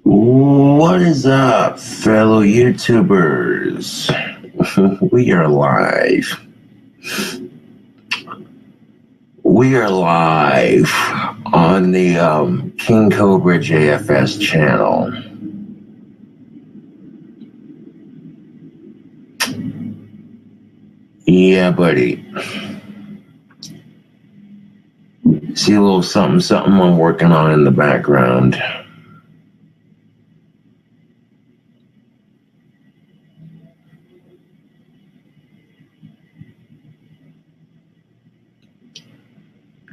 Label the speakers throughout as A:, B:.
A: What is up, fellow YouTubers? We are live. We are live on the KingCobraJFS channel. Yeah, buddy. See a little something I'm working on in the background.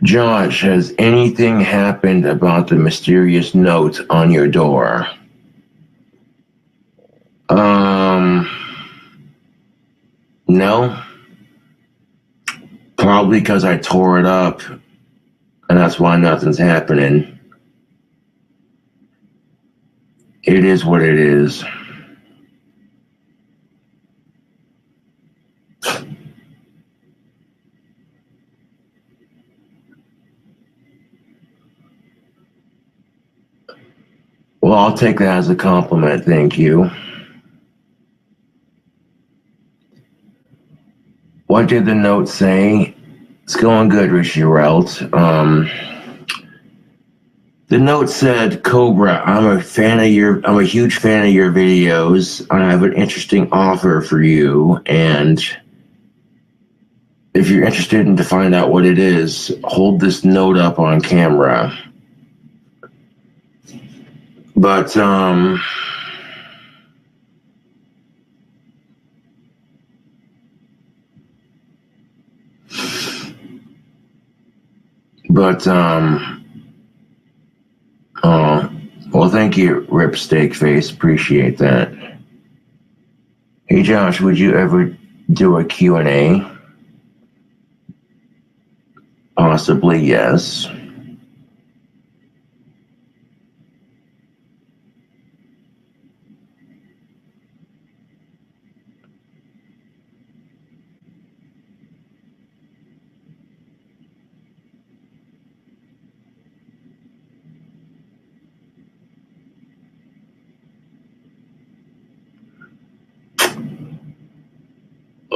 A: Josh, has anything happened about the mysterious note on your door? No. Probably because I tore it up, and that's why nothing's happening. It is what it is. Well, I'll take that as a compliment, thank you. What did the note say? It's going good, Richie Relt. The note said, Cobra, I'm a huge fan of your videos. I have an interesting offer for you, and if you're interested to find out what it is, hold this note up on camera. But well, thank you, Rip Steakface. Appreciate that. Hey, Josh, would you ever do a Q&A? Possibly, yes.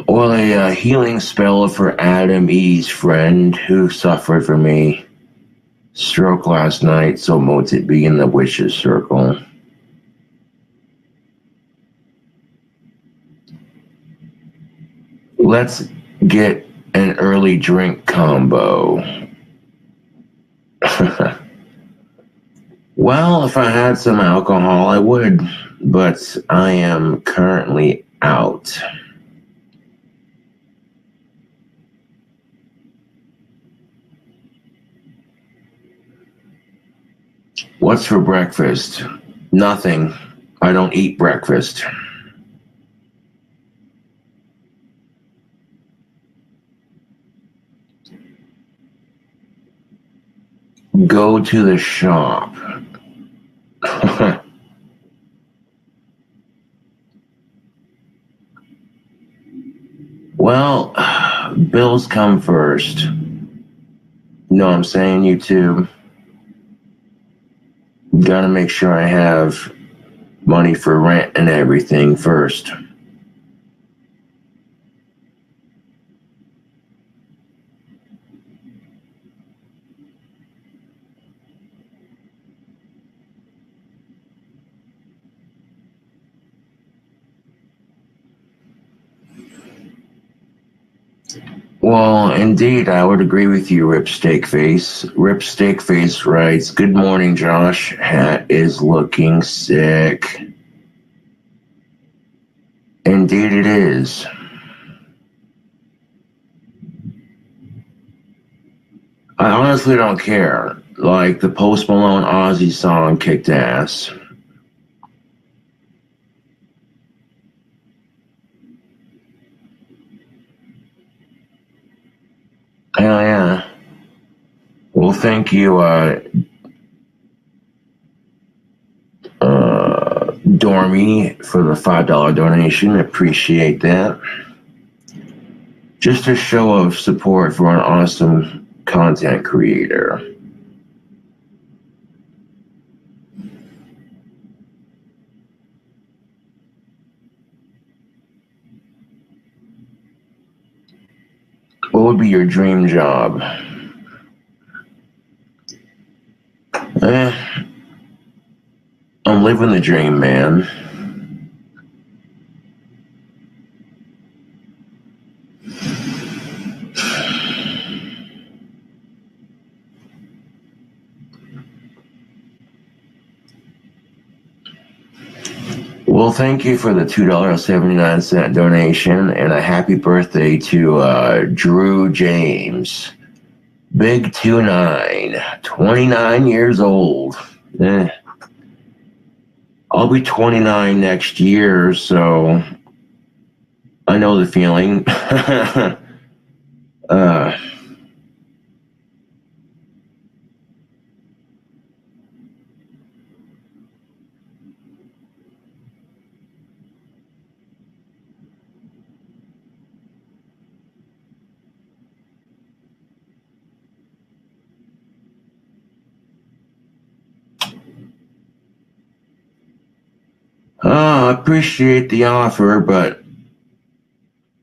A: Well, a healing spell for Adam E's friend who suffered from a stroke last night, so mote it be in the witch's circle. Let's get an early drink combo. Well, if I had some alcohol, I would, but I am currently out. What's for breakfast? Nothing. I don't eat breakfast. Go to the shop. Well, bills come first. You know what I'm saying, YouTube? Gotta make sure I have money for rent and everything first. Well, indeed, I would agree with you, Rip Steakface. Rip Steakface writes, good morning, Josh. Hat is looking sick. Indeed it is. I honestly don't care. Like, the Post Malone Ozzy song kicked ass. Hell yeah. Well, thank you, Dormy, for the $5 donation. Appreciate that. Just a show of support for an awesome content creator. would be your dream job? I'm living the dream, man. Well, thank you for the $2.79 donation, and a happy birthday to Drew James. Big 29, 29 years old. I'll be 29 next year, so I know the feeling. I appreciate the offer, but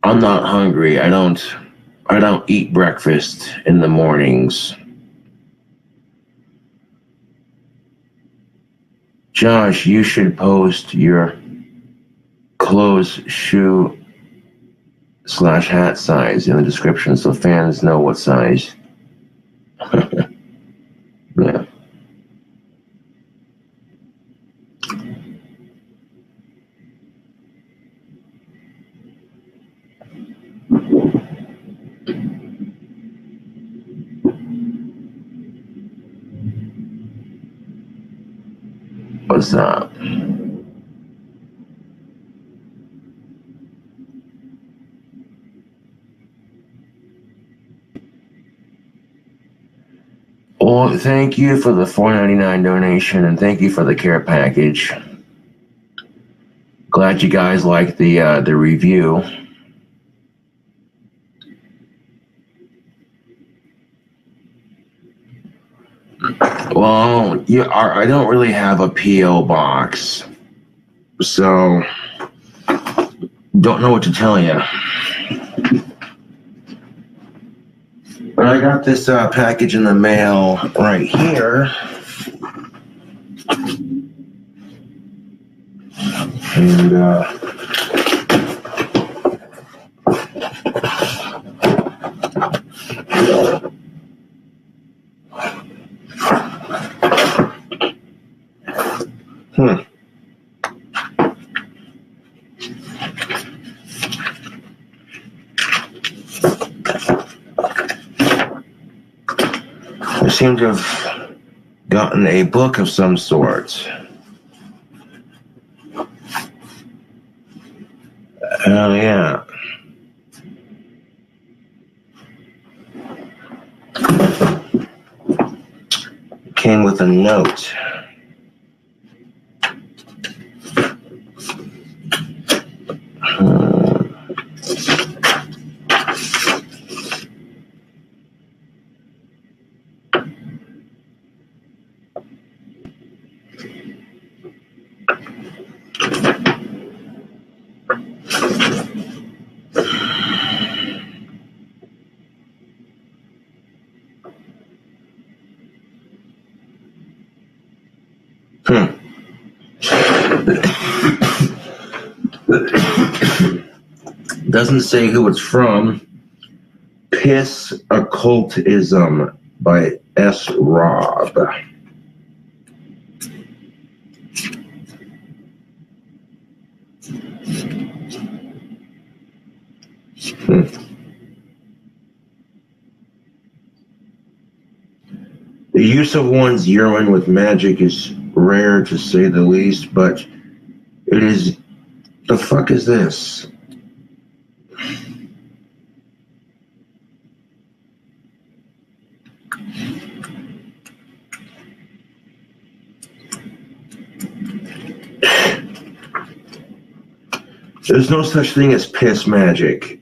A: I'm not hungry. I don't eat breakfast in the mornings. Josh, you should post your clothes, shoe / hat size in the description so fans know what size. Yeah. What's up? Well, thank you for the $4.99 donation, and thank you for the care package. Glad you guys liked the review. Well, yeah, I don't really have a P.O. box, so don't know what to tell you. But I got this package in the mail right here. And I seem to have gotten a book of some sort. Oh, yeah. Came with a note. Doesn't say who it's from. Piss Occultism by S. Rob. The use of one's urine with magic is rare, to say the least, but it is... The fuck is this? There's no such thing as piss magic.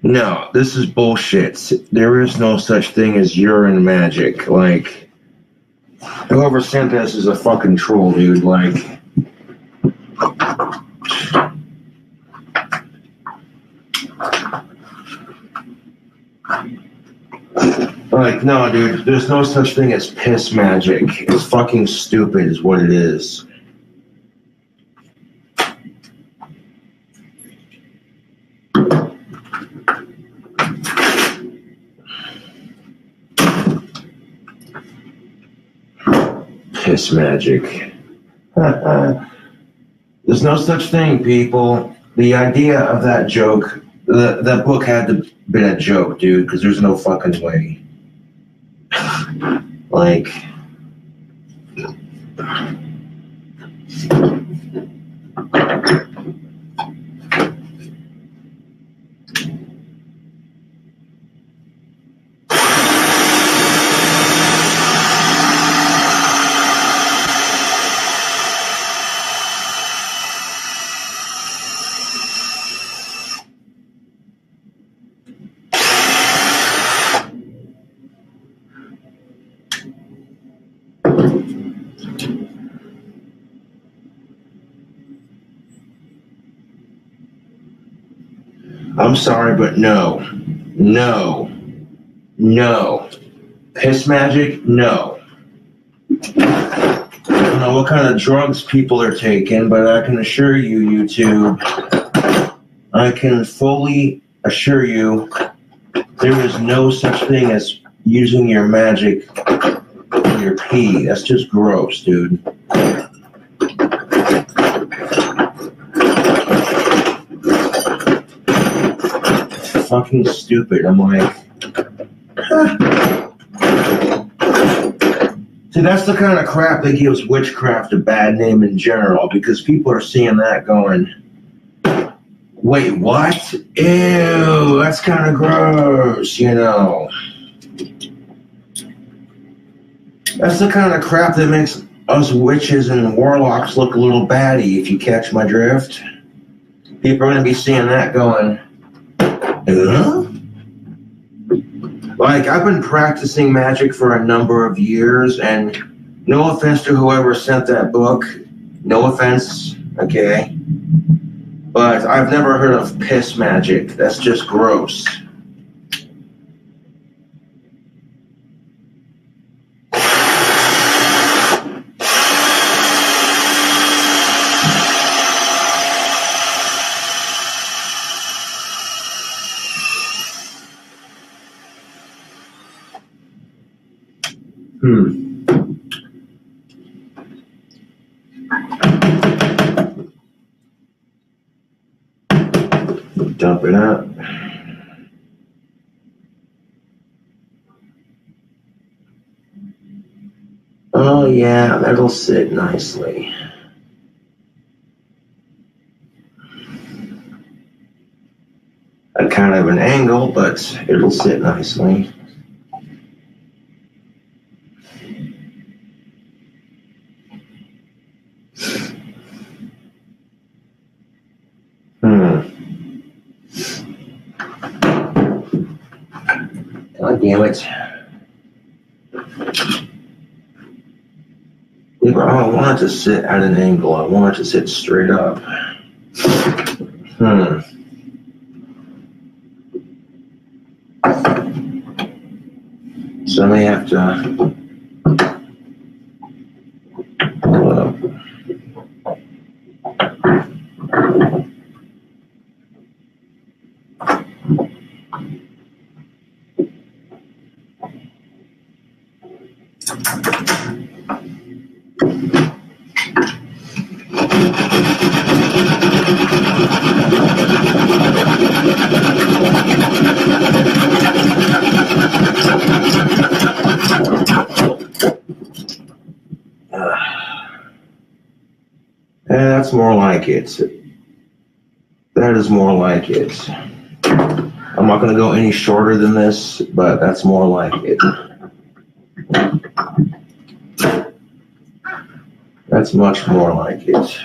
A: No, this is bullshit. There is no such thing as urine magic. Like, whoever sent this is a fucking troll, dude. Like, no, dude, there's no such thing as piss magic. It's fucking stupid is what it is. Piss magic. There's no such thing, people. The idea of that joke, that book had to be a joke, dude, because there's no fucking way. Like, I'm sorry, but no. Piss magic? No. I don't know what kind of drugs people are taking, but I can assure you, YouTube, I can fully assure you there is no such thing as using your magic in your pee. That's just gross, dude. Fucking stupid. I'm like, See, that's the kind of crap that gives witchcraft a bad name in general, because people are seeing that going, wait, what? Ew, that's kind of gross, you know. That's the kind of crap that makes us witches and warlocks look a little batty, if you catch my drift. People are going to be seeing that going, Like, I've been practicing magic for a number of years, and no offense to whoever sent that book, no offense, okay? But I've never heard of piss magic. That's just gross. Dump it out. Oh yeah, that'll sit nicely. At kind of an angle, but it'll sit nicely. God damn it. Yeah, but I don't want it to sit at an angle. I want it to sit straight up. So I may have to pull it up. That's more like it. That is more like it. I'm not going to go any shorter than this, but that's more like it. That's much more like it.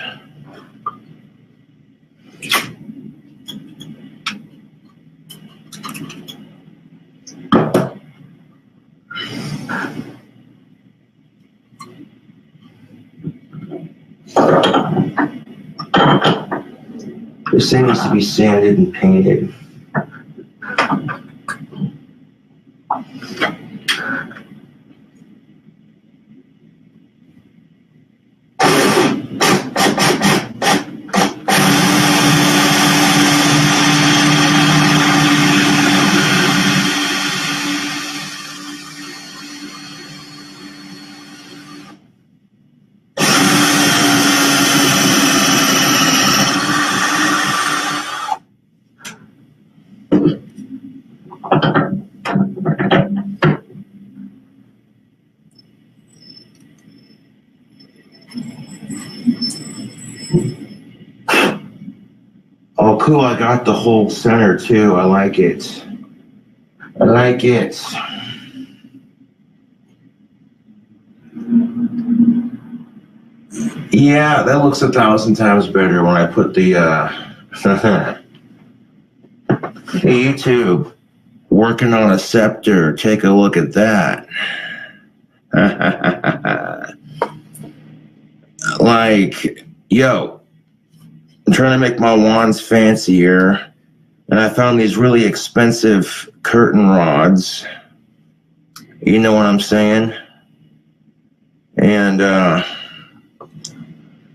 A: This thing needs to be sanded and painted. Oh, cool, I got the whole center too. I like it. I like it. Yeah, that looks 1,000 times better when I put the, Hey, YouTube, working on a scepter. Take a look at that. Like, yo, I'm trying to make my wands fancier, and I found these really expensive curtain rods. You know what I'm saying? And I'm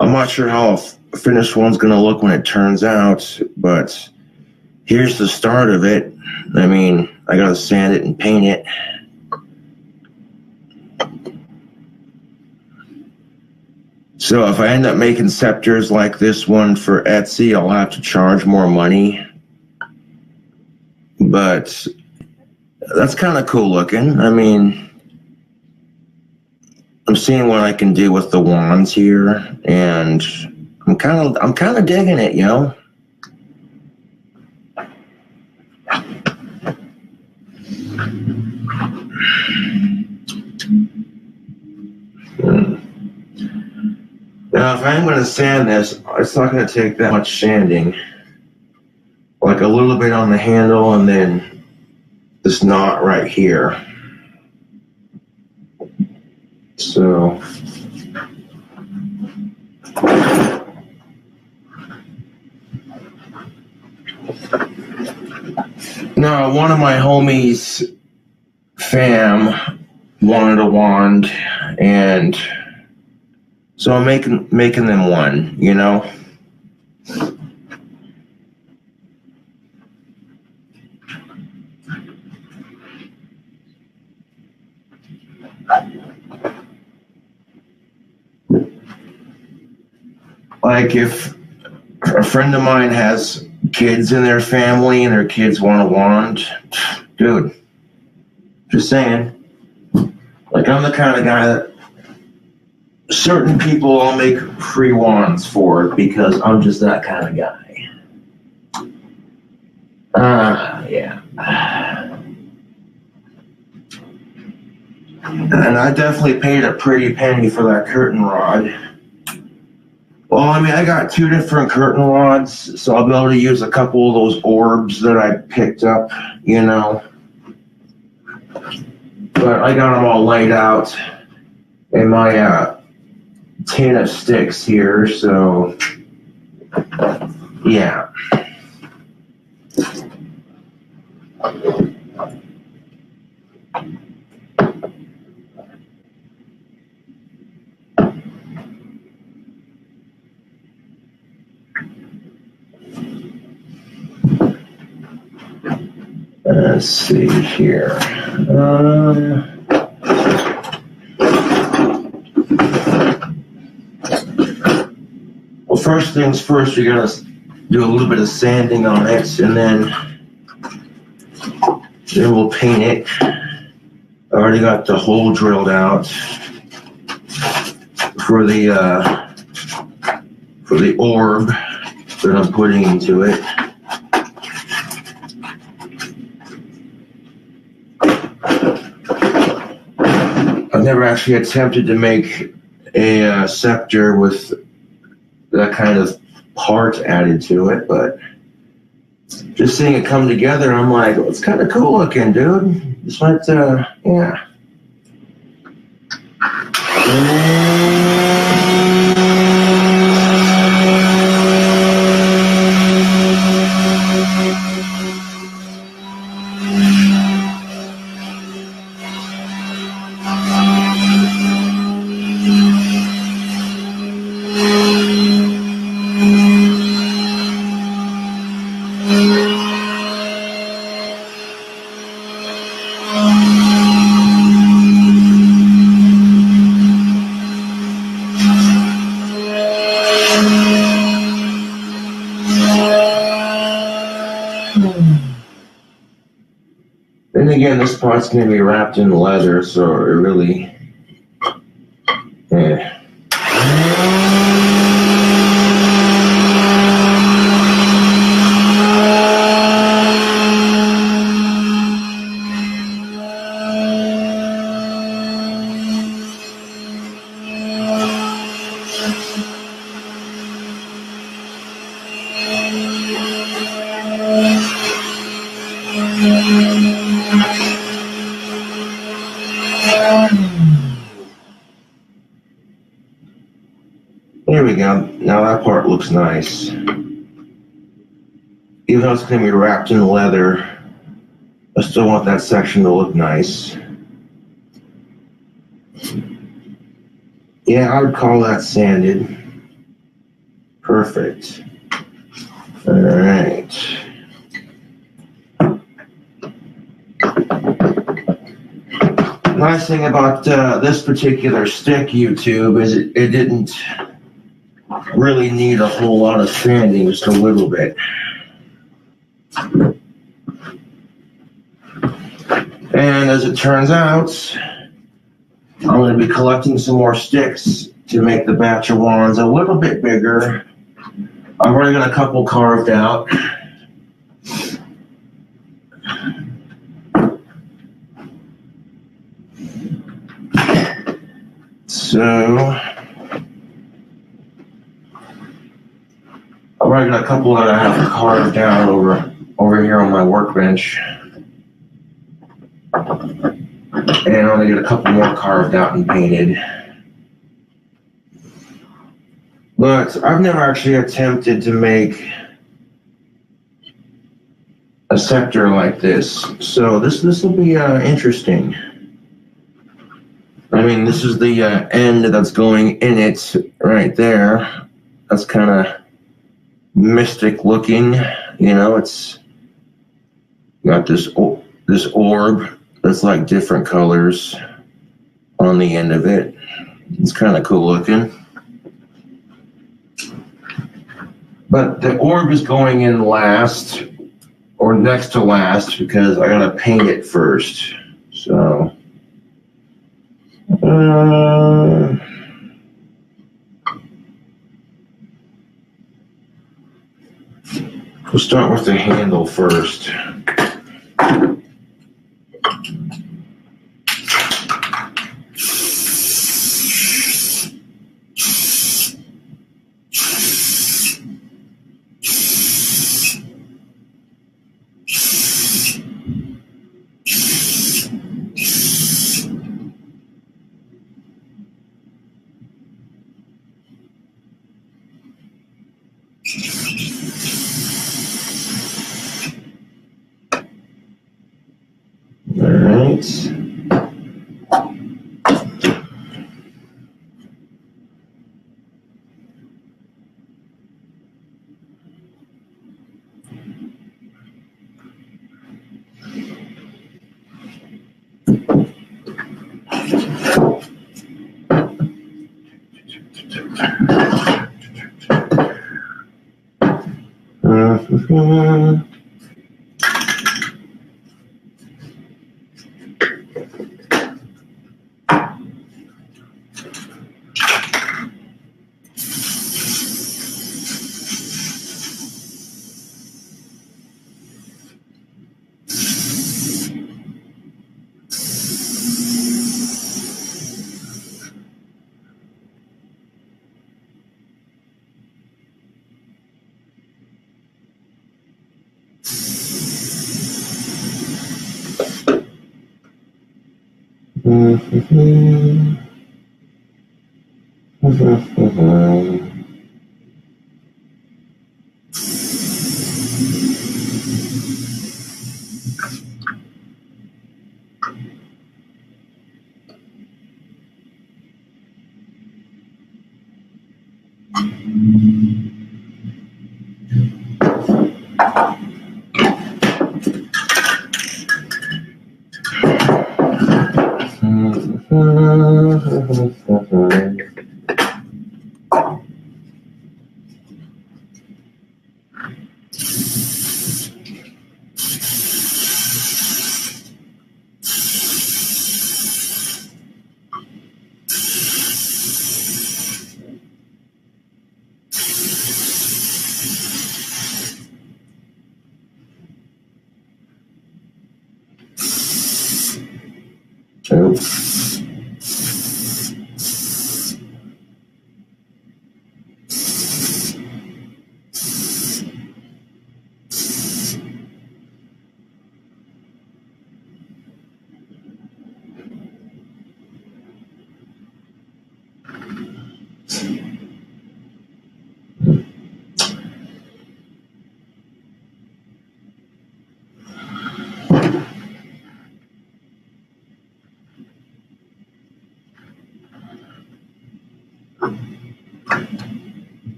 A: not sure how a finished one's gonna look when it turns out, but here's the start of it. I mean, I gotta sand it and paint it. So if I end up making scepters like this one for Etsy, I'll have to charge more money. But that's kind of cool looking. I mean, I'm seeing what I can do with the wands here, and I'm kind of digging it, yo. Now, if I'm going to sand this, it's not going to take that much sanding. Like a little bit on the handle and then this knot right here. So, now one of my homies, fam, wanted a wand, and so I'm making them one, you know? Like if a friend of mine has kids in their family and their kids want a wand, dude, just saying. Like I'm the kind of guy that certain people I'll make free wands for because I'm just that kind of guy. Yeah. And I definitely paid a pretty penny for that curtain rod. Well, I mean, I got 2 different curtain rods, so I'll be able to use a couple of those orbs that I picked up, you know. But I got them all laid out in my tin of sticks here, so yeah. Let's see here. Well, first things first, you're gonna do a little bit of sanding on it, and then we'll paint it. I already got the hole drilled out for the orb that I'm putting into it. I've never actually attempted to make a scepter with that kind of part added to it, but just seeing it come together, I'm like, well, it's kind of cool looking, dude. Just like, yeah. Then again, this part's going to be wrapped in leather, so it really, yeah. There we go. Now that part looks nice. Even though it's going to be wrapped in leather, I still want that section to look nice. Yeah, I would call that sanded. Perfect. All right. Nice thing about this particular stick, YouTube, is it didn't really need a whole lot of sanding, just a little bit. And as it turns out, I'm going to be collecting some more sticks to make the batch of wands a little bit bigger. I've already got a couple carved out. So, I've already got a couple that I have carved down over here on my workbench. And I'm going to get a couple more carved out and painted. But I've never actually attempted to make a scepter like this. So this will be interesting. I mean, this is the end that's going in it right there. That's kind of mystic looking, you know. It's got this orb that's like different colors on the end of it. It's kind of cool looking. But the orb is going in last, or next to last, because I gotta paint it first. So we'll start with the handle first. Oops.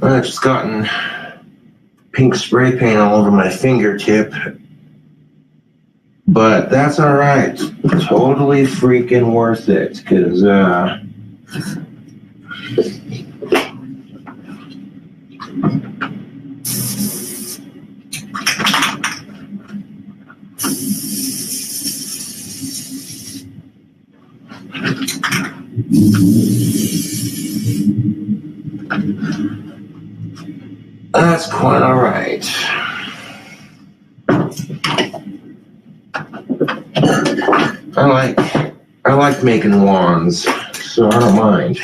A: I've just gotten pink spray paint all over my fingertip, but that's all right. Totally freaking worth it, because that's quite all right. I like making wands, so I don't mind.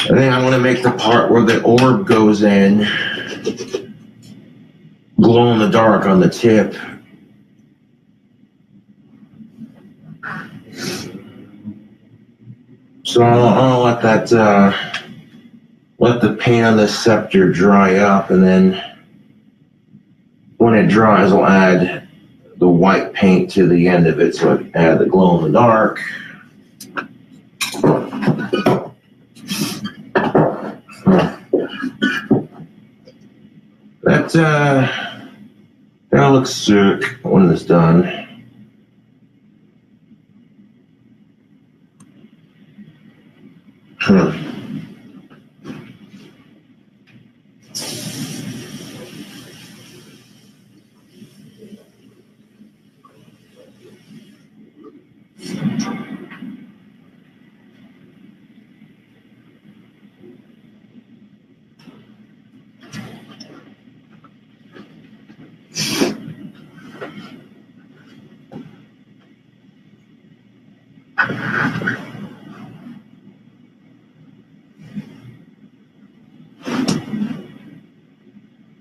A: I think I want to make the part where the orb goes in glow in the dark on the tip. So I'll let that let the paint on the scepter dry up, and then when it dries, I'll add the white paint to the end of it, so I can add the glow in the dark. That looks sick when it's done.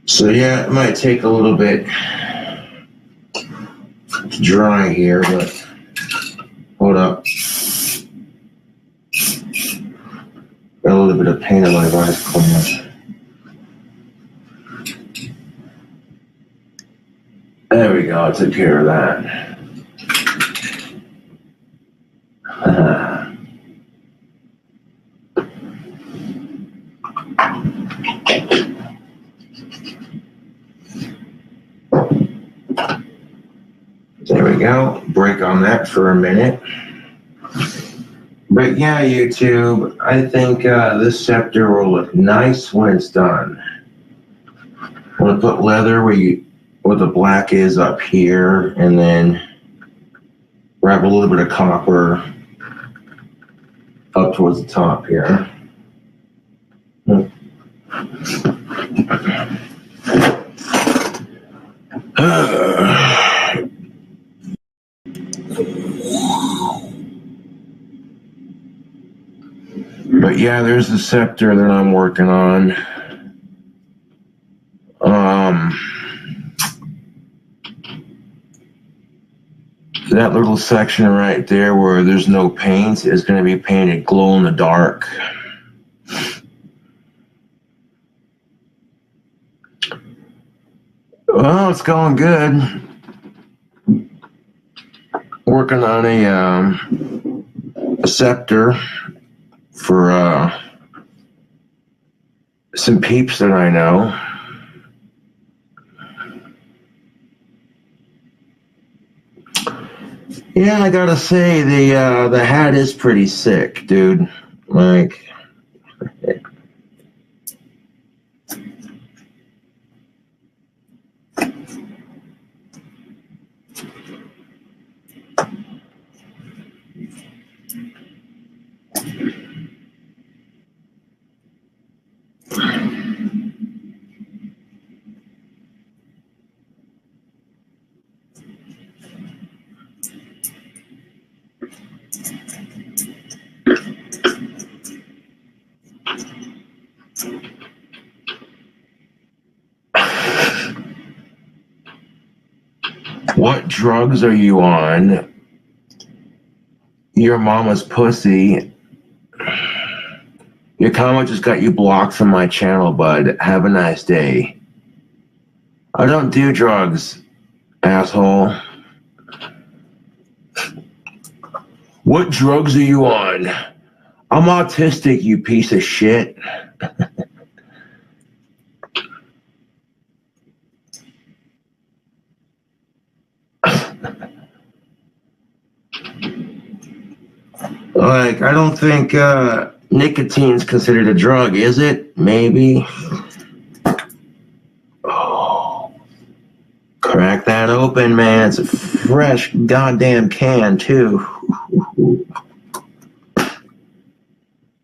A: So yeah, it might take a little bit to dry here, but hold up. Got a little bit of paint on my vice cleaner. There we go, I took care of that. There we go. Break on that for a minute. But yeah, YouTube, I think this scepter will look nice when it's done. I'm gonna put leather where the black is up here, and then wrap a little bit of copper up towards the top here. But yeah, there's the scepter that I'm working on. That little section right there where there's no paint is going to be painted glow in the dark. Well, it's going good. Working on a scepter for some peeps that I know. Yeah, I gotta say the hat is pretty sick, dude. Like, what drugs are you on? Your mama's pussy. Your comment just got you blocked from my channel, bud. Have a nice day. I don't do drugs, asshole. What drugs are you on? I'm autistic, you piece of shit. Like, I don't think nicotine's considered a drug, is it? Maybe. Oh. Crack that open, man. It's a fresh goddamn can, too.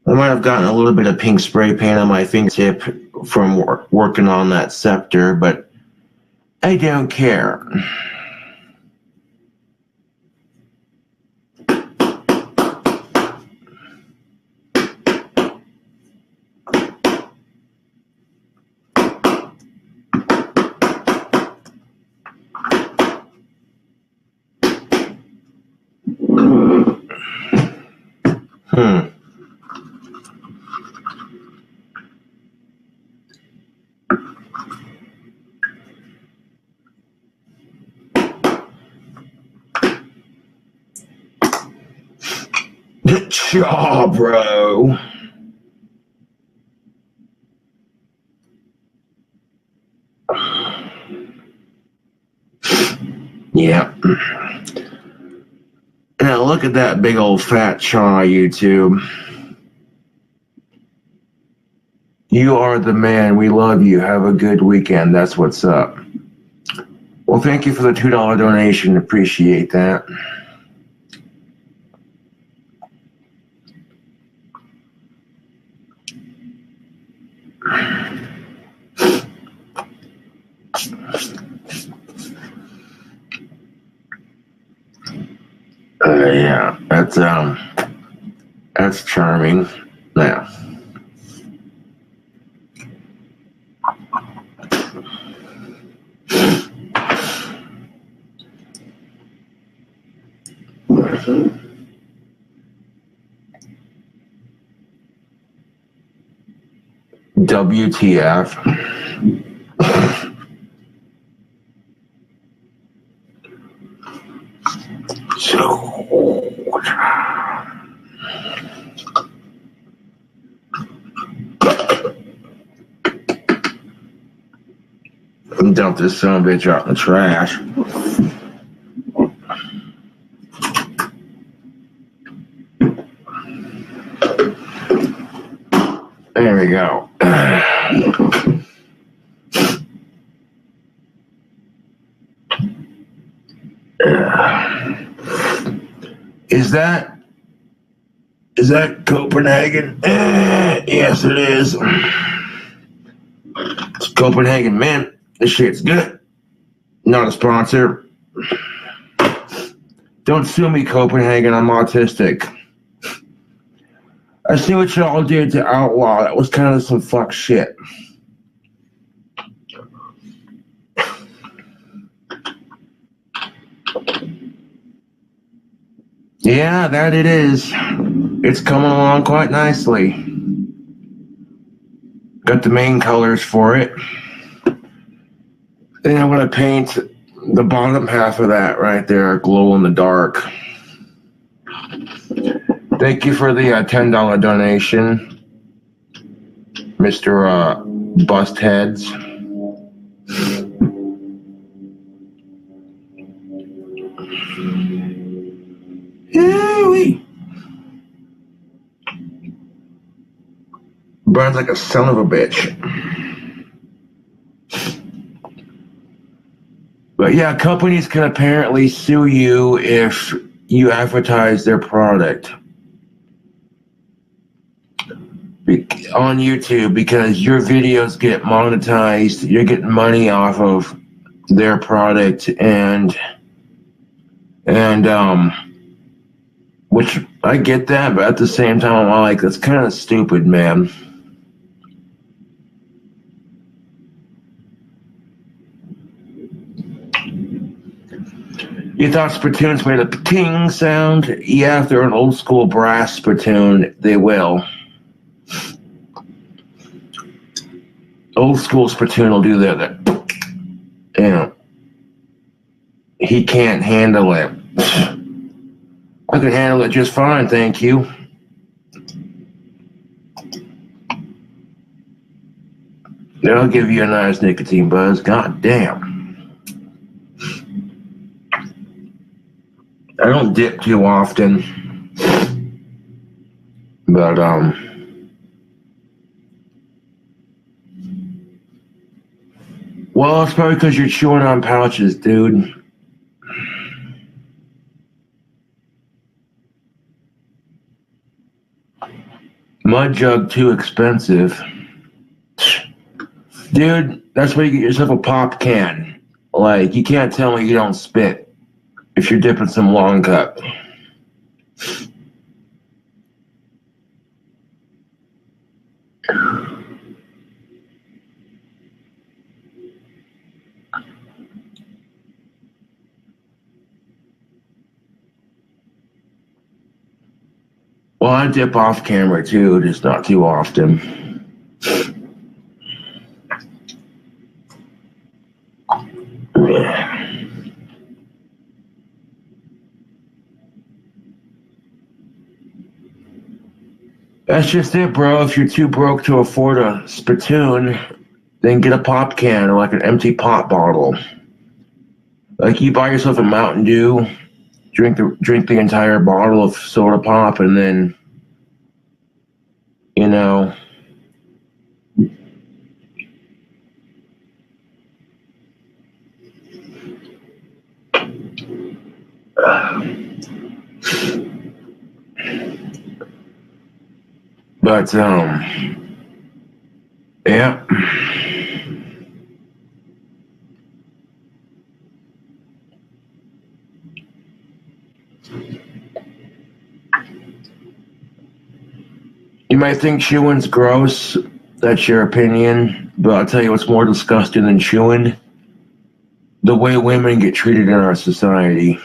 A: I might have gotten a little bit of pink spray paint on my fingertip from working on that scepter, but I don't care. Good job, bro. Yeah. Now look at that big old fat chaw, YouTube. You are the man. We love you. Have a good weekend. That's what's up. Well, thank you for the $2 donation. Appreciate that. Yeah, that's charming. Yeah. WTF. Dump this son of a bitch out in the trash. There we go. Is that Copenhagen? Yes, it is. It's Copenhagen, man. This shit's good. Not a sponsor. Don't sue me, Copenhagen. I'm autistic. I see what y'all did to Outlaw. That was kind of some fuck shit. Yeah, that it is. It's coming along quite nicely. Got the main colors for it. Then I'm going to paint the bottom half of that right there, glow in the dark. Thank you for the $10 donation, Mr. Bustheads. Yay! Burns like a son of a bitch. But yeah, companies can apparently sue you if you advertise their product on YouTube because your videos get monetized. You're getting money off of their product and which I get that, but at the same time I'm like, that's kind of stupid, man. You thought spittoons made a ting sound? Yeah, if they're an old school brass spittoon, they will. Old school spittoon will do that. You know, he can't handle it. I can handle it just fine, thank you. That'll give you a nice nicotine buzz. God damn. I don't dip too often, but well, it's probably because you're chewing on pouches, dude. Mud jug too expensive. Dude, that's why you get yourself a pop can. Like, you can't tell me you don't spit if you're dipping some long cut. Well, I dip off camera too, just not too often. That's just it, bro. If you're too broke to afford a spittoon, then get a pop can or like an empty pop bottle. Like you buy yourself a Mountain Dew, drink the entire bottle of soda pop, and then, you know, but yeah. You might think chewing's gross. That's your opinion. But I'll tell you what's more disgusting than chewing. The way women get treated in our society.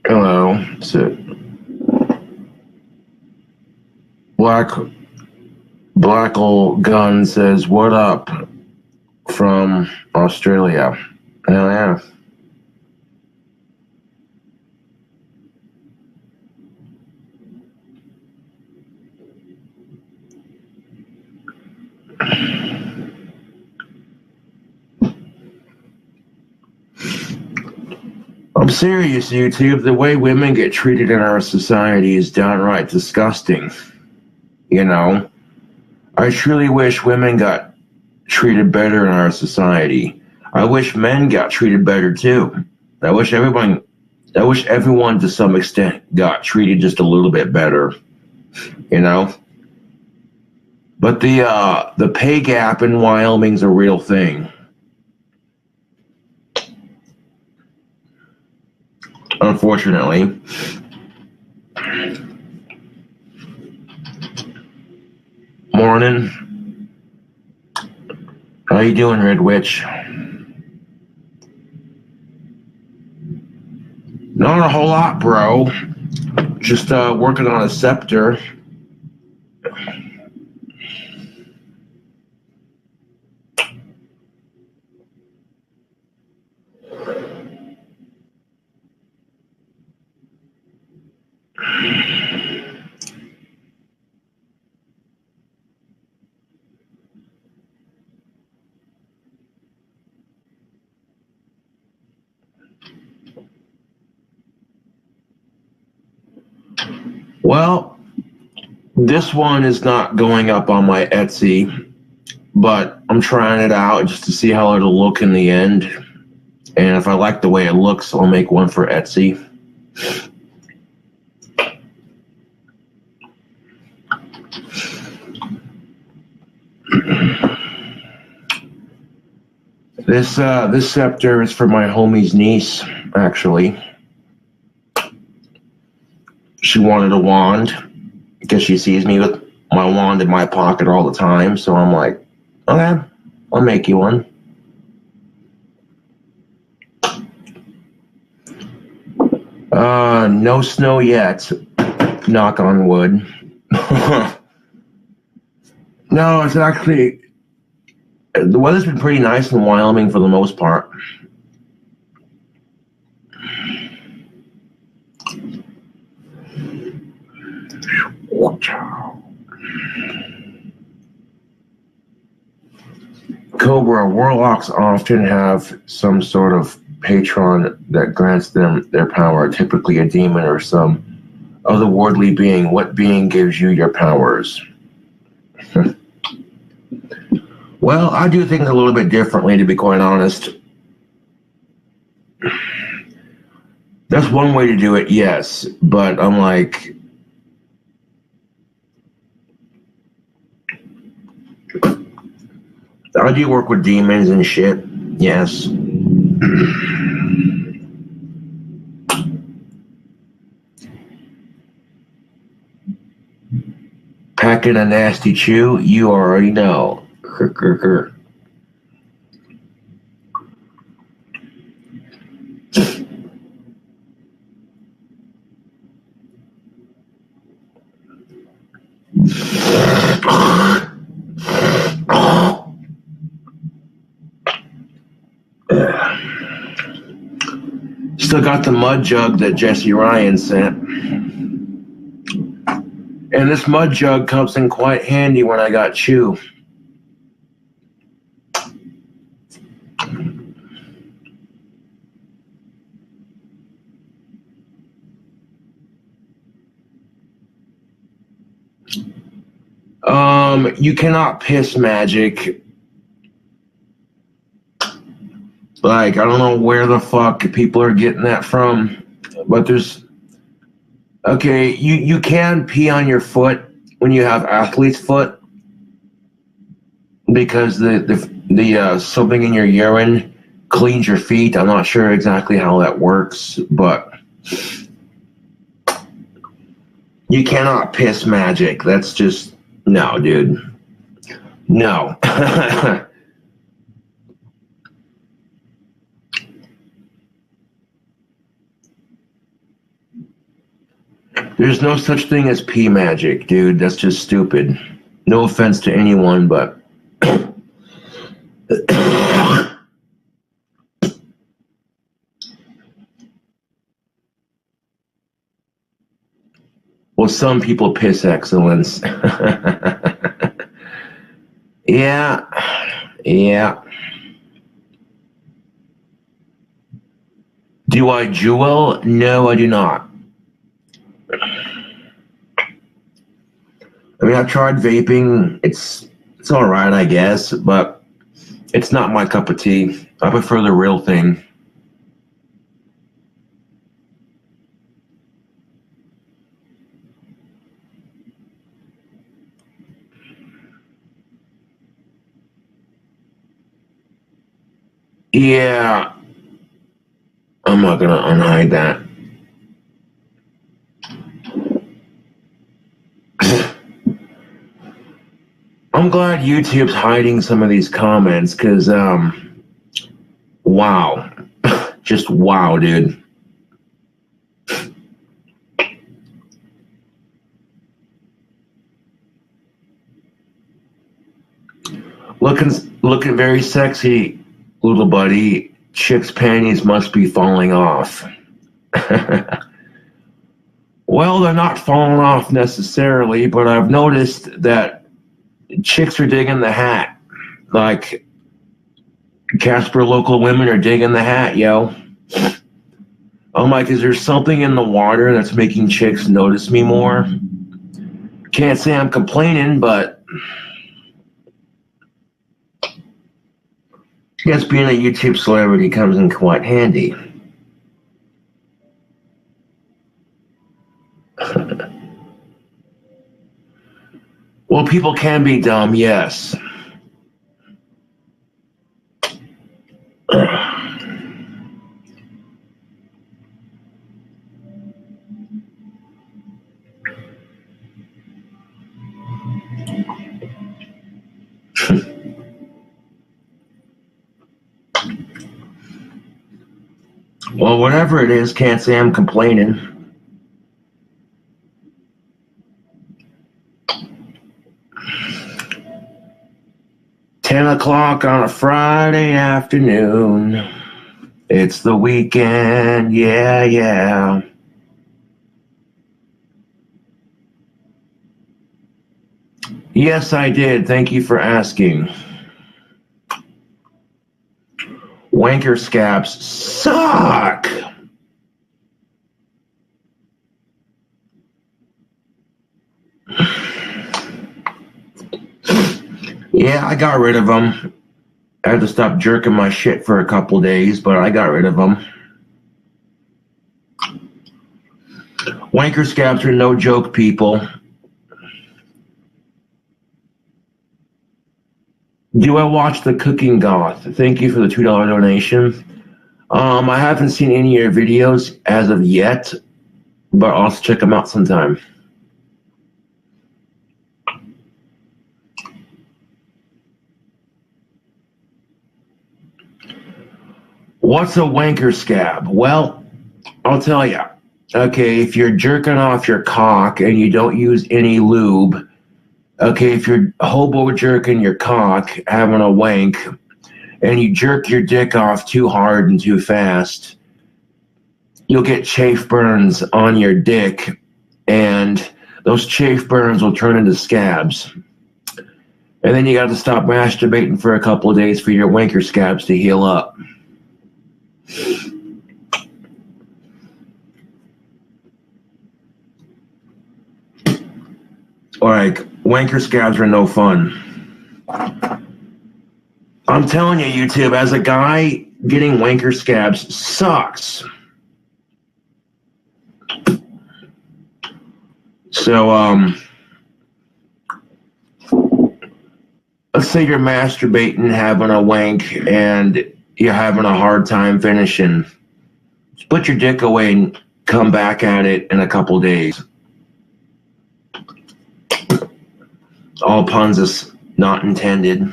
A: Hello. So, Black old gun says, "What up?" from Australia. Hell yeah. I'm serious, YouTube. The way women get treated in our society is downright disgusting. You know, I truly wish women got treated better in our society. I wish men got treated better too. I wish everyone to some extent got treated just a little bit better. You know? But the pay gap in Wyoming's a real thing. Unfortunately. Morning. How you doing, Red Witch? Not a whole lot, bro. Just working on a scepter. Well, this one is not going up on my Etsy, but I'm trying it out just to see how it'll look in the end. And if I like the way it looks, I'll make one for Etsy. This scepter is for my homie's niece, actually. She wanted a wand because she sees me with my wand in my pocket all the time. So I'm like, okay, I'll make you one. No snow yet. Knock on wood. No, it's actually, the weather's been pretty nice in Wyoming for the most part. Cobra, warlocks often have some sort of patron that grants them their power, typically a demon or some otherworldly being. What being gives you your powers? Well, I do things a little bit differently, to be quite honest. That's one way to do it, yes, but I'm like, I do work with demons and shit, yes. Packing a nasty chew, you already know. Still got the mud jug that Jesse Ryan sent. And this mud jug comes in quite handy when I got chew. You cannot piss magic. Like, I don't know where the fuck people are getting that from, but there's, okay, you can pee on your foot when you have athlete's foot because the something in your urine cleans your feet. I'm not sure exactly how that works, but you cannot piss magic. That's just, no, dude. No. There's no such thing as pee magic, dude. That's just stupid. No offense to anyone, but well, some people piss excellence. Yeah. Do I jewel? No, I do not. I mean, I've tried vaping. It's all right, I guess, but it's not my cup of tea. I prefer the real thing. Yeah. I'm not gonna unhide that. I'm glad YouTube's hiding some of these comments, because, wow. Just wow, dude. Looking very sexy, little buddy. Chick's panties must be falling off. Well, they're not falling off necessarily, but I've noticed that chicks are digging the hat. Like, Casper local women are digging the hat, yo. I'm like, is there something in the water that's making chicks notice me more? Can't say I'm complaining, but I guess being a YouTube celebrity comes in quite handy. Well, people can be dumb, yes. Well, whatever it is, can't say I'm complaining. $10 on a Friday afternoon. It's the weekend, yeah, yeah. Yes, I did. Thank you for asking. Wanker scabs suck. Yeah, I got rid of them. I had to stop jerking my shit for a couple days, but I got rid of them. Wanker scabs are no joke, people. Do I watch the Cooking Goth? Thank you for the $2 donation. I haven't seen any of your videos as of yet, but I'll also check them out sometime. What's a wanker scab? Well, I'll tell you. Okay, if you're jerking off your cock and you don't use any lube, okay, if you're hobo jerking your cock, having a wank, and you jerk your dick off too hard and too fast, you'll get chafe burns on your dick, and those chafe burns will turn into scabs. And then you got to stop masturbating for a couple of days for your wanker scabs to heal up. Like, wanker scabs are no fun. I'm telling you, YouTube, as a guy, getting wanker scabs sucks. So, let's say you're masturbating, having a wank, and you're having a hard time finishing. Just put your dick away and come back at it in a couple days. All puns is not intended.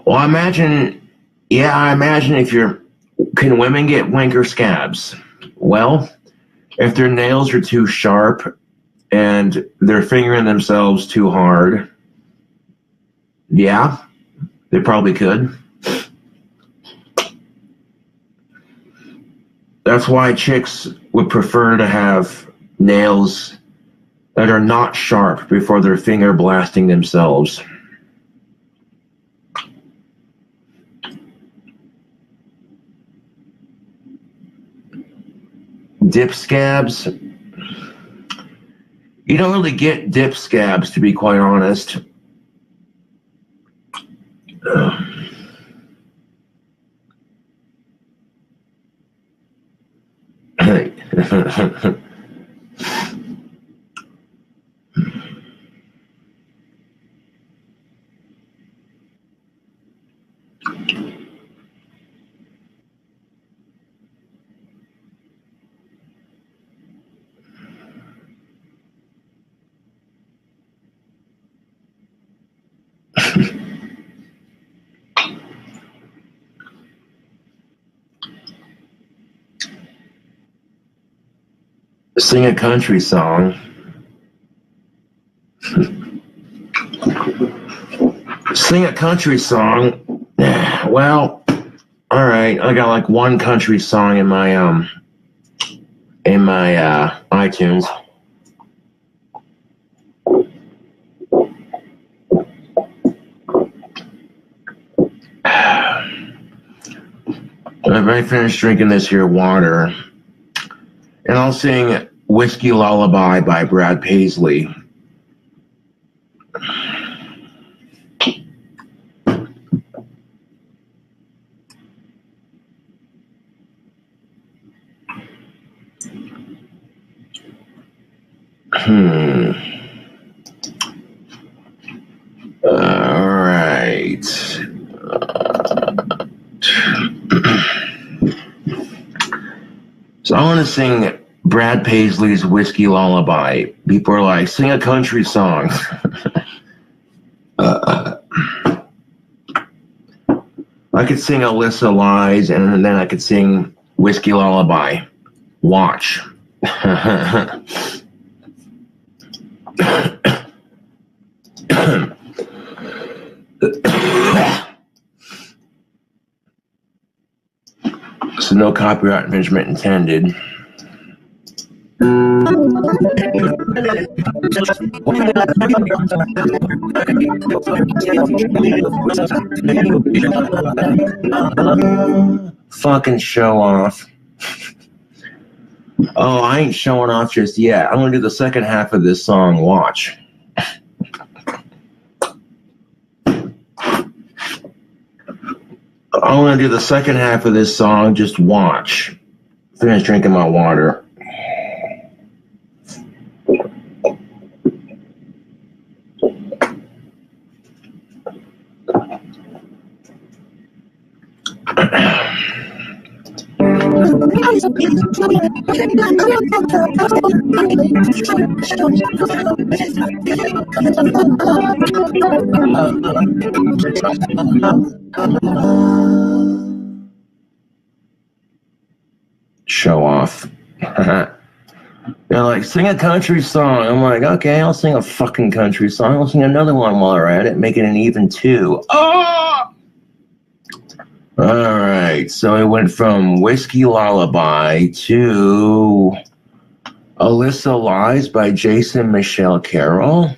A: Well, I imagine if can women get wanker scabs? Well, if their nails are too sharp and they're fingering themselves too hard, yeah, they probably could. That's why chicks would prefer to have nails that are not sharp before they're finger blasting themselves. Dip scabs? You don't really get dip scabs, to be quite honest. Sing a country song. Sing a country song. Well, all right. I got like one country song in my iTunes. If I finish drinking this here water, and I'll sing Whiskey Lullaby by Brad Paisley. All right. So I want to sing Brad Paisley's Whiskey Lullaby. People are like, sing a country song. I could sing Alyssa Lies, and then I could sing Whiskey Lullaby. Watch. So no copyright infringement intended. Fucking show off. Oh, I ain't showing off just yet. I'm gonna do the second half of this song. Watch. I'm gonna do the second half of this song. Just watch. Finish drinking my water. Show off. They're like, sing a country song. I'm like, okay, I'll sing a fucking country song. I'll sing another one while we're at it, make it an even two. Oh! All right, so it went from Whiskey Lullaby to Alyssa Lies by Jason Michelle Carroll.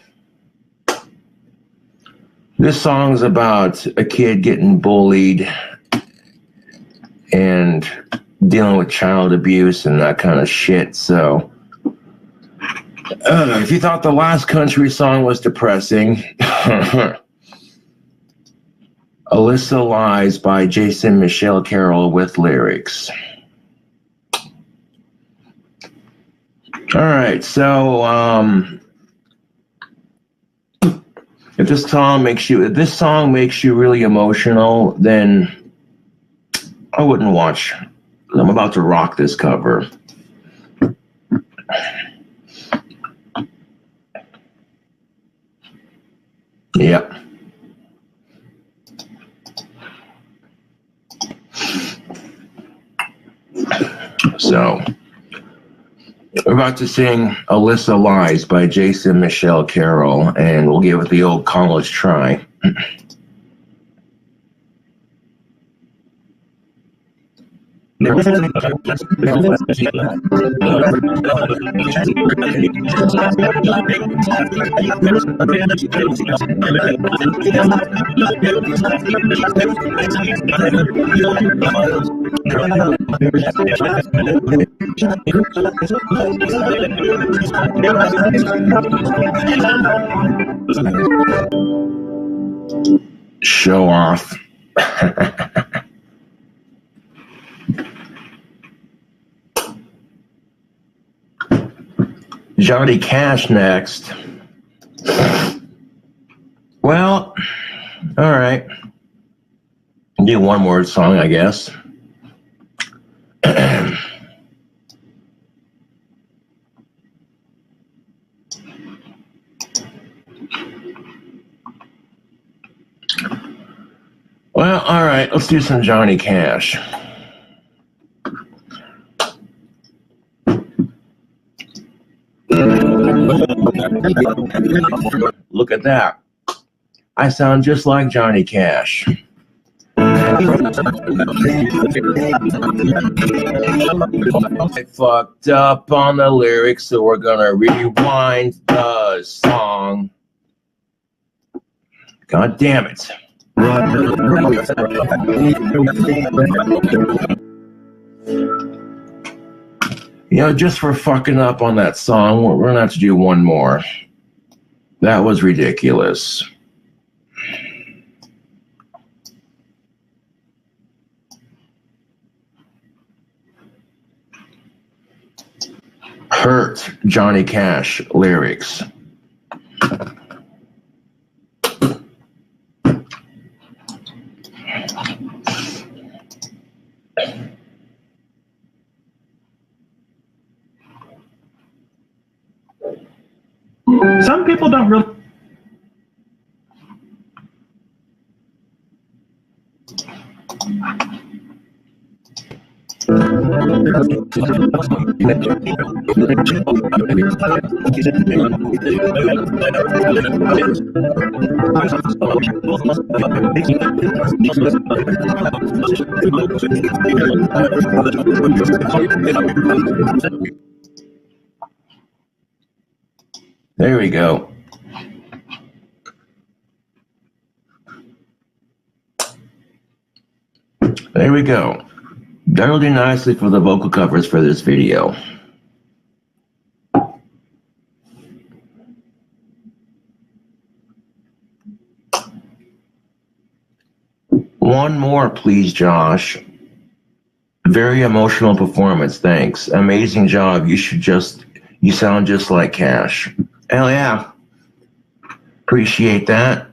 A: This song's about a kid getting bullied and dealing with child abuse and that kind of shit. So if you thought the last country song was depressing, Alyssa Lies by Jason Michelle Carroll with lyrics. All right, so if this song makes you really emotional, then I wouldn't watch. I'm about to rock this cover. Yep. So, we're about to sing Alyssa Lies by Jason Michelle Carroll, and we'll give it the old college try. Show off. Johnny Cash next. Well, all right. Do one more song, I guess. Well, all right. Let's do some Johnny Cash. Look at that. I sound just like Johnny Cash. I fucked up on the lyrics, so we're gonna rewind the song. God damn it. You know, just for fucking up on that song, we're gonna have to do one more. That was ridiculous. Hurt Johnny Cash lyrics.
B: Some people don't really.
A: There we go. There we go. That'll do nicely for the vocal covers for this video. One more, please, Josh. Very emotional performance, thanks. Amazing job. You sound just like Cash. Hell yeah. Appreciate that.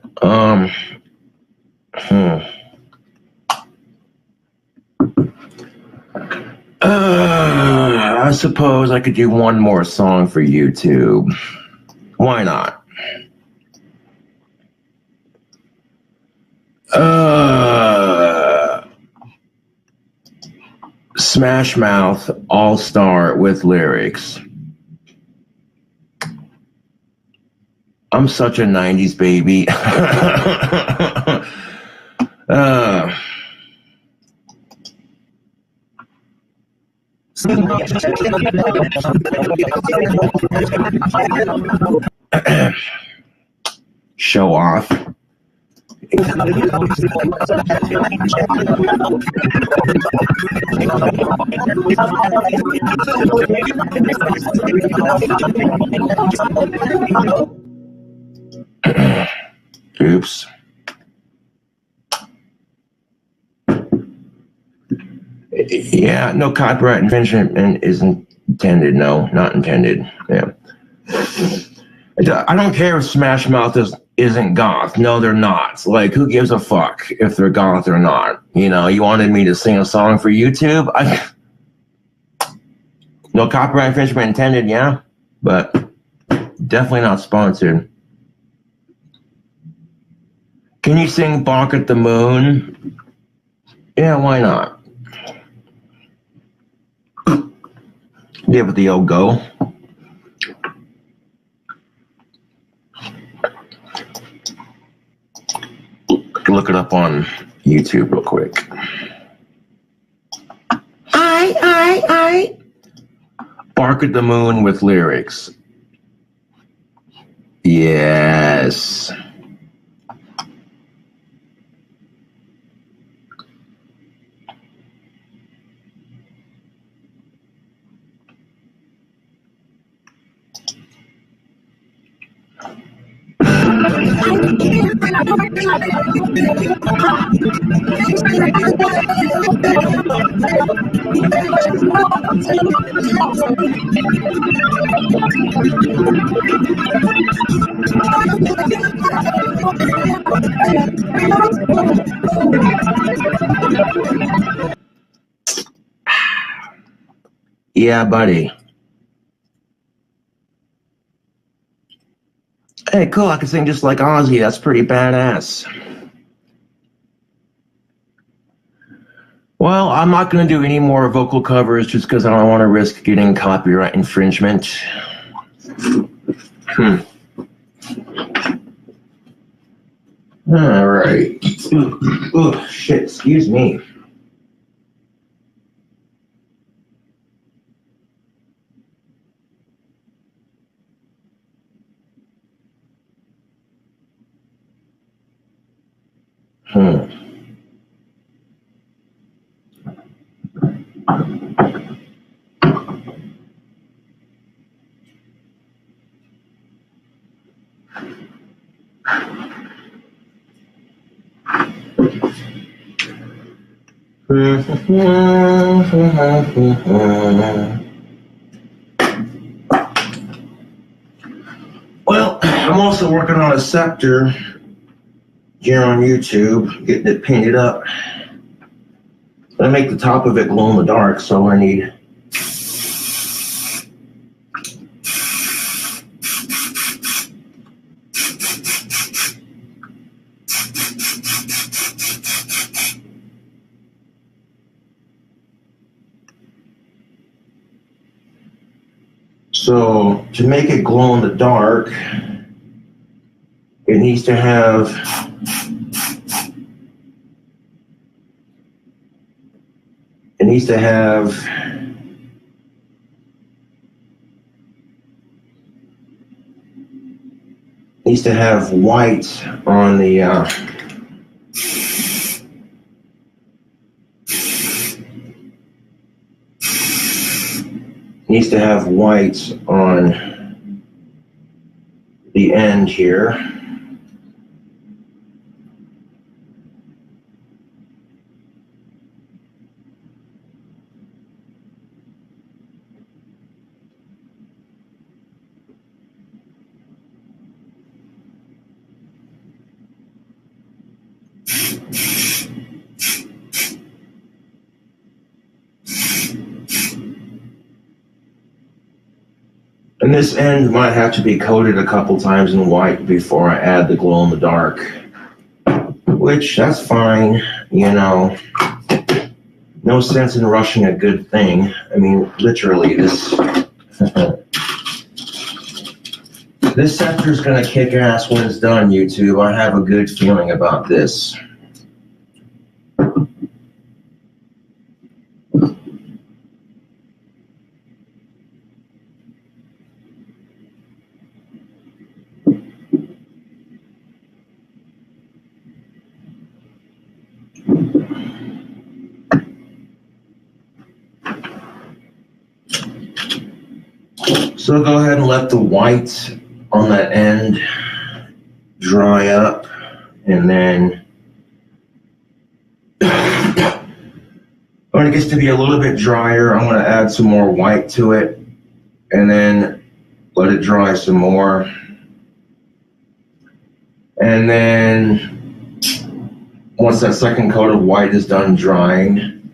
A: I suppose I could do one more song for YouTube. Why not? Smash Mouth All-Star with lyrics. I'm such a 90s baby. Show off. Oops. Yeah, no copyright infringement isn't intended. No, not intended. Yeah. I don't care if Smash Mouth isn't goth. No, they're not. Like, who gives a fuck if they're goth or not? You know, you wanted me to sing a song for YouTube? No copyright infringement intended, yeah, but definitely not sponsored. Can you sing Bark at the Moon? Yeah, why not? Give it the old go. Look it up on YouTube real quick. I Bark at the Moon with lyrics. Yes. Yeah, buddy. Hey, cool, I can sing just like Ozzy. That's pretty badass. Well, I'm not going to do any more vocal covers just because I don't want to risk getting copyright infringement. All right. Oh, shit, excuse me. Well, I'm also working on a scepter here on YouTube, getting it painted up. I make the top of it glow in the dark, so I need so to make it glow in the dark, it needs to have white on the end here. And this end might have to be coated a couple times in white before I add the glow in the dark, which that's fine, you know. No sense in rushing a good thing. I mean, literally, this this scepter's gonna kick ass when it's done, YouTube. I have a good feeling about this. So go ahead and let the white on that end dry up, and then when it gets to be a little bit drier, I'm going to add some more white to it, and then let it dry some more. And then once that second coat of white is done drying,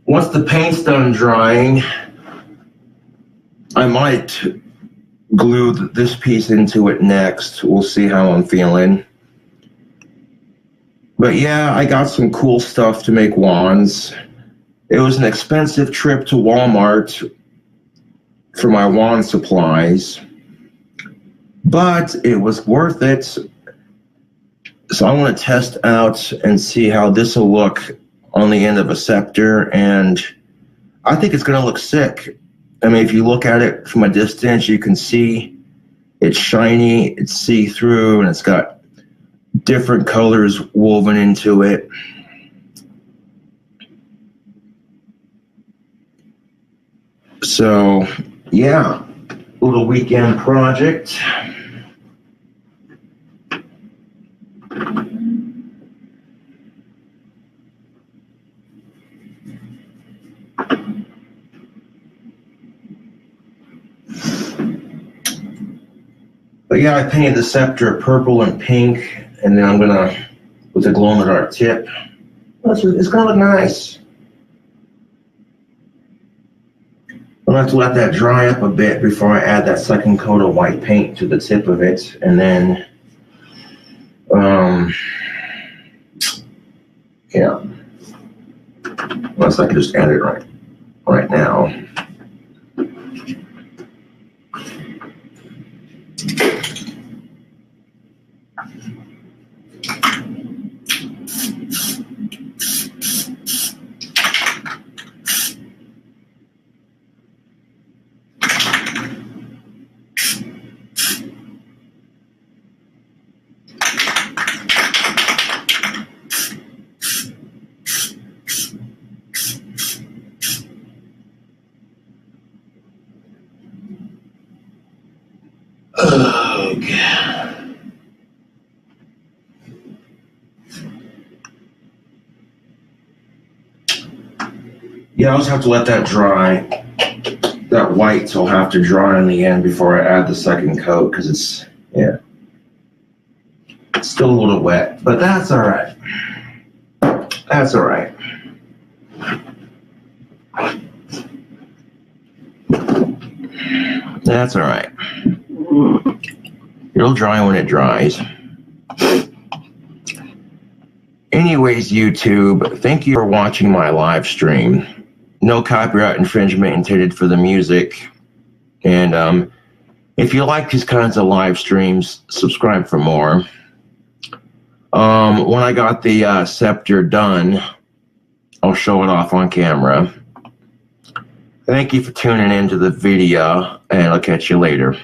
A: once the paint's done drying, I might glue this piece into it next. We'll see how I'm feeling. But yeah, I got some cool stuff to make wands. It was an expensive trip to Walmart for my wand supplies, but it was worth it. So I want to test out and see how this will look on the end of a scepter, and I think it's going to look sick. I mean, if you look at it from a distance, you can see it's shiny, it's see-through, and it's got different colors woven into it. So, yeah, little weekend project. But yeah, I painted the scepter purple and pink, and then I'm gonna, with a glow-in-the-dark tip, it's gonna look nice. I'll have to let that dry up a bit before I add that second coat of white paint to the tip of it, and then, yeah. Unless I can just add it right now. Okay. Yeah, I'll just have to let that dry. That whites will have to dry in the end before I add the second coat because it's, yeah. It's still a little wet, but that's all right. That's all right. That's all right. It'll dry when it dries. Anyways, YouTube, thank you for watching my live stream. No copyright infringement intended for the music. And if you like these kinds of live streams, subscribe for more. When I got the scepter done, I'll show it off on camera. Thank you for tuning into the video, and I'll catch you later.